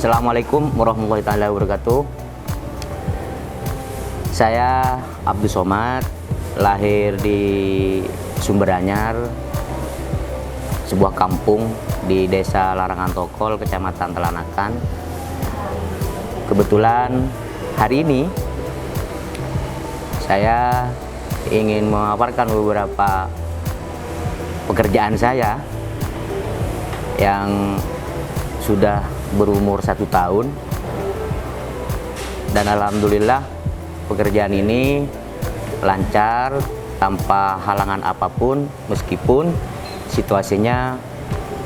Assalamualaikum warahmatullahi wabarakatuh. Saya Abdul Somad, lahir di Sumberanyar, sebuah kampung di Desa Larangan Tokol, Kecamatan Telanakan. Kebetulan hari ini saya ingin memaparkan beberapa pekerjaan saya yang sudah berumur 1 tahun, dan alhamdulillah pekerjaan ini lancar tanpa halangan apapun meskipun situasinya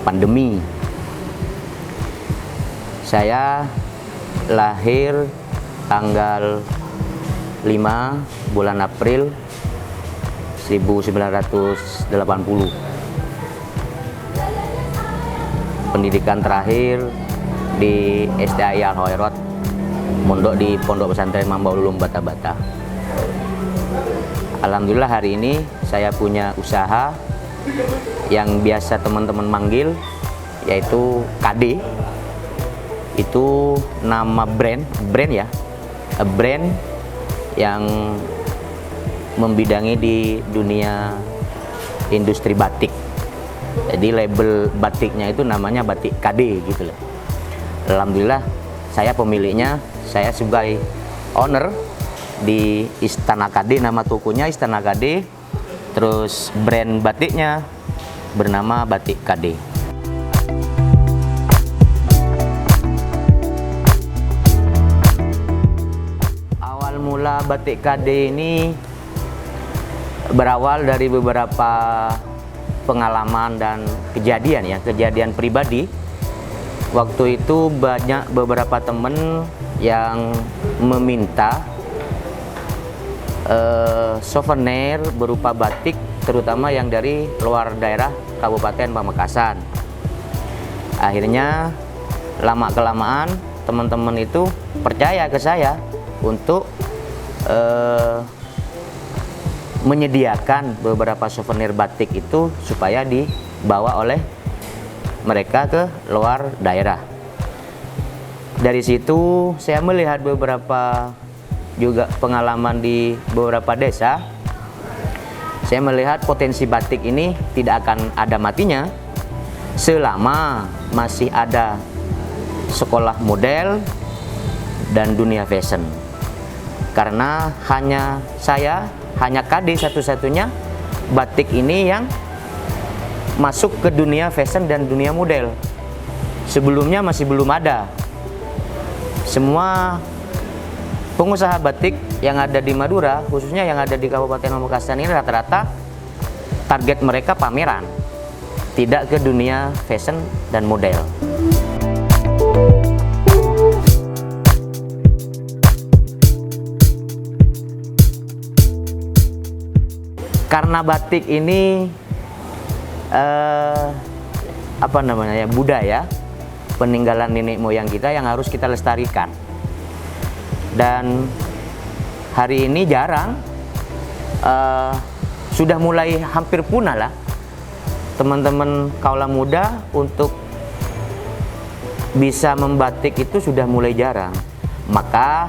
pandemi. Saya lahir tanggal 5 bulan April 1980. Pendidikan terakhir di SDAI Al-Hoirot, mondok di Pondok Pesantren Mambaul Ulum Bata-Bata. Alhamdulillah hari ini saya punya usaha yang biasa teman-teman manggil, yaitu KD. Itu nama brand ya, brand yang membidangi di dunia industri batik. Jadi label batiknya itu namanya batik KD gitu loh. Alhamdulillah saya pemiliknya, saya sebagai owner di Istana KD, nama tokonya Istana KD, terus brand batiknya bernama Batik KD. Awal mula Batik KD ini berawal dari beberapa pengalaman dan kejadian pribadi. Waktu itu banyak beberapa temen yang meminta souvenir berupa batik, terutama yang dari luar daerah Kabupaten Pamekasan. Akhirnya lama-kelamaan teman-teman itu percaya ke saya untuk menyediakan beberapa souvenir batik itu supaya dibawa oleh mereka ke luar daerah. Dari situ saya melihat beberapa juga pengalaman di beberapa desa. Saya melihat potensi batik ini tidak akan ada matinya selama masih ada sekolah model dan dunia fashion. Karena hanya KD satu-satunya batik ini yang masuk ke dunia fashion dan dunia model. Sebelumnya masih belum ada. Semua pengusaha batik yang ada di Madura, khususnya yang ada di Kabupaten Pamekasan ini, rata-rata target mereka pameran, tidak ke dunia fashion dan model. Karena batik ini budaya peninggalan nenek moyang kita yang harus kita lestarikan, dan hari ini jarang, sudah mulai hampir punah lah teman-teman kaula muda untuk bisa membatik, itu sudah mulai jarang. Maka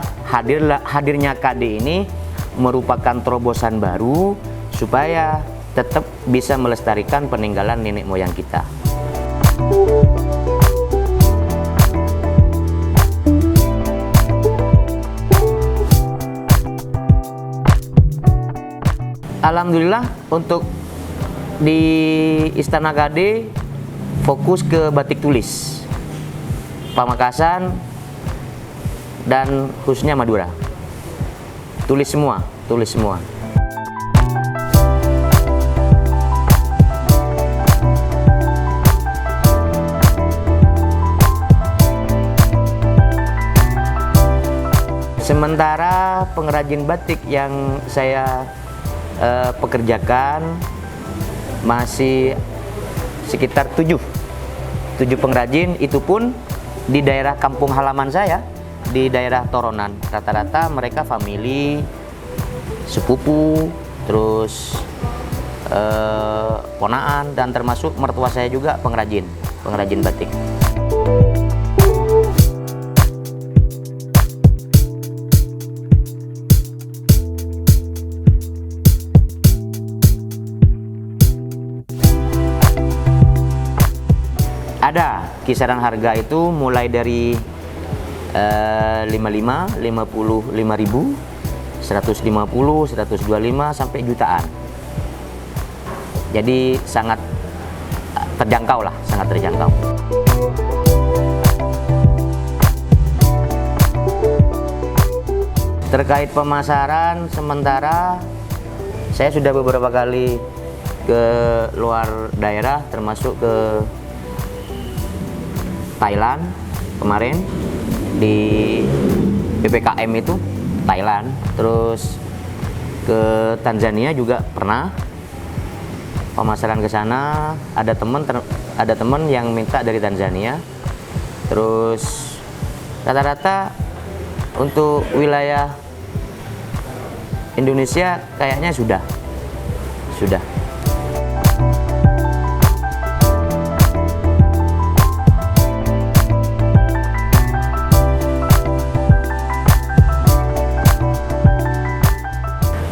hadirnya KD ini merupakan terobosan baru supaya tetap bisa melestarikan peninggalan nenek moyang kita. Alhamdulillah untuk di Istana KD fokus ke batik tulis Pamekasan dan khususnya Madura. Tulis semua. Sementara pengrajin batik yang saya pekerjakan masih sekitar 7 pengrajin, itu pun di daerah kampung halaman saya, di daerah Toronan. Rata-rata mereka famili, sepupu, terus ponaan, dan termasuk mertua saya juga pengrajin batik. kisaran harga itu mulai dari 55, 55 ribu, 150, 125 sampai jutaan. Jadi sangat terjangkau lah, sangat terjangkau. Terkait pemasaran, sementara saya sudah beberapa kali ke luar daerah, termasuk ke Thailand kemarin di PPKM itu, Thailand, terus ke Tanzania juga pernah pemasaran ke sana. Ada teman yang minta dari Tanzania. Terus rata-rata untuk wilayah Indonesia kayaknya sudah.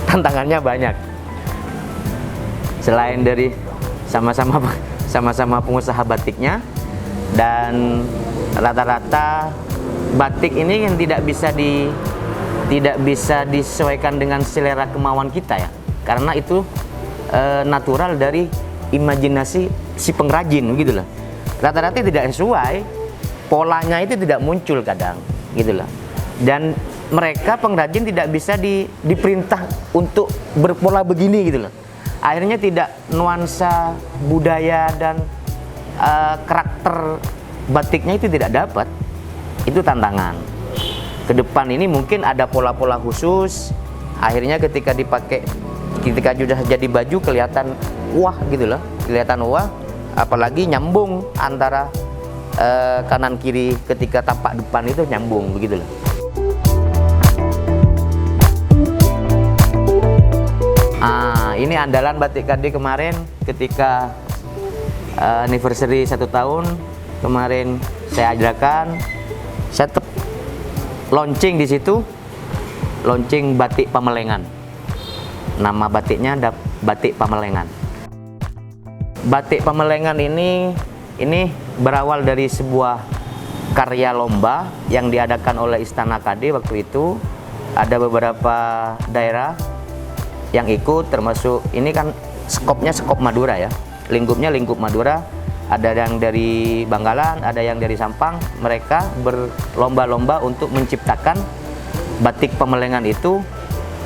Tantangannya banyak. Selain dari sama-sama pengusaha batiknya, dan rata-rata batik ini yang tidak bisa disesuaikan dengan selera kemauan kita ya, karena itu natural dari imajinasi si pengrajin gitu loh. Rata-rata tidak sesuai, polanya itu tidak muncul kadang gitu loh. Dan mereka pengrajin tidak bisa diperintah untuk berpola begini gitu loh. Akhirnya tidak nuansa budaya dan karakter batiknya itu tidak dapat. Itu tantangan. Ke depan ini mungkin ada pola-pola khusus. Akhirnya ketika sudah jadi baju kelihatan wah gitu loh, kelihatan wah. Apalagi nyambung antara kanan kiri, ketika tapak depan itu nyambung begitu loh. Ini andalan Batik KD kemarin ketika anniversary 1 tahun kemarin saya ajarkan, saya launching di situ, launching batik Pamelengan. Nama batiknya batik Pamelengan. Batik Pamelengan ini berawal dari sebuah karya lomba yang diadakan oleh Istana KD waktu itu. Ada beberapa daerah yang ikut, termasuk ini kan skopnya skop Madura ya, lingkupnya lingkup Madura. Ada yang dari Bangkalan, ada yang dari Sampang. Mereka berlomba-lomba untuk menciptakan batik Pamelengan itu.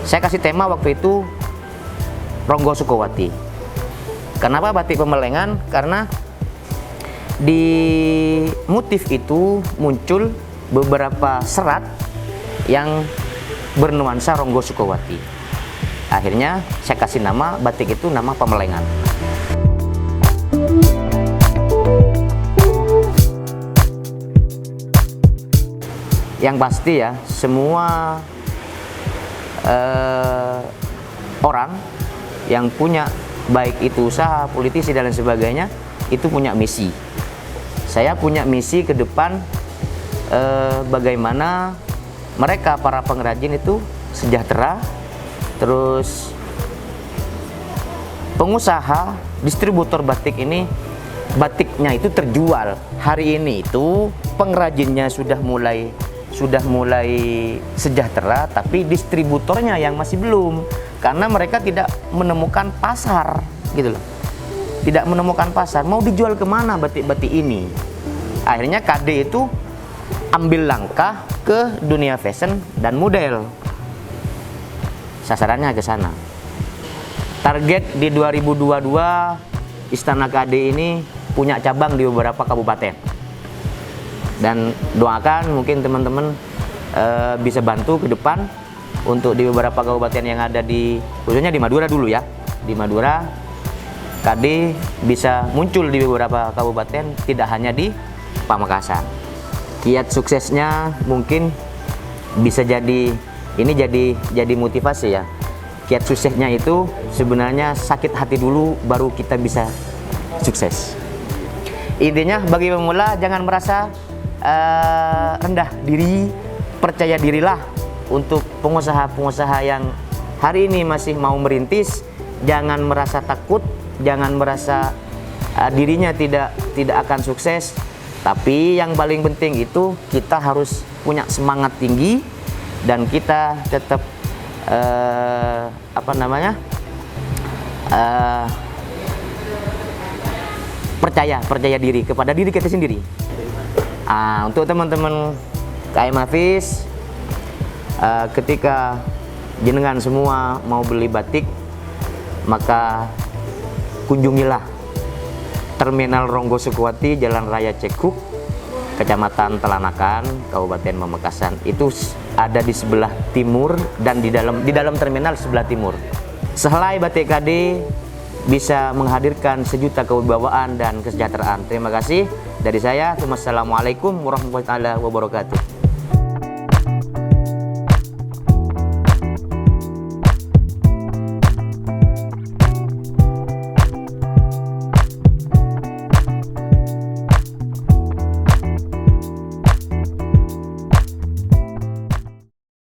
Saya kasih tema waktu itu Ronggo Sukowati. Kenapa batik Pamelengan? Karena di motif itu muncul beberapa serat yang bernuansa Ronggo Sukowati. Akhirnya saya kasih nama batik itu nama Pamelengan. Yang pasti ya, semua orang yang punya, baik itu usaha, politisi dan lain sebagainya, itu punya misi. Saya punya misi ke depan, bagaimana mereka para pengrajin itu sejahtera. Terus pengusaha, distributor batik ini, batiknya itu terjual. Hari ini itu pengrajinnya sudah mulai sejahtera, tapi distributornya yang masih belum, karena mereka tidak menemukan pasar gitu loh. Tidak menemukan pasar, mau dijual kemana batik-batik ini. Akhirnya KD itu ambil langkah ke dunia fashion dan model. Sasarannya ke sana. Target di 2022 Istana KD ini punya cabang di beberapa kabupaten. Dan doakan mungkin teman-teman bisa bantu ke depan untuk di beberapa kabupaten yang ada khususnya di Madura dulu ya. Di Madura KD bisa muncul di beberapa kabupaten, tidak hanya di Pamekasan. Kiat suksesnya mungkin bisa ini jadi motivasi ya. Kiat suksesnya itu sebenarnya sakit hati dulu baru kita bisa sukses. Intinya bagi pemula jangan merasa rendah diri, percaya dirilah. Untuk pengusaha-pengusaha yang hari ini masih mau merintis, jangan merasa takut, jangan merasa dirinya tidak akan sukses. Tapi yang paling penting itu kita harus punya semangat tinggi dan kita tetap percaya diri kepada diri kita sendiri. Untuk teman-teman KM Hafiz, ketika jenengan semua mau beli batik, maka kunjungilah Terminal Ronggo Sukuwati, Jalan Raya Cekuk, Kecamatan Telanakan, Kabupaten Pamekasan. Itu ada di sebelah timur dan di dalam terminal sebelah timur. Sehelai Batik KD bisa menghadirkan sejuta kewibawaan dan kesejahteraan. Terima kasih dari saya. Wassalamualaikum warahmatullahi wabarakatuh.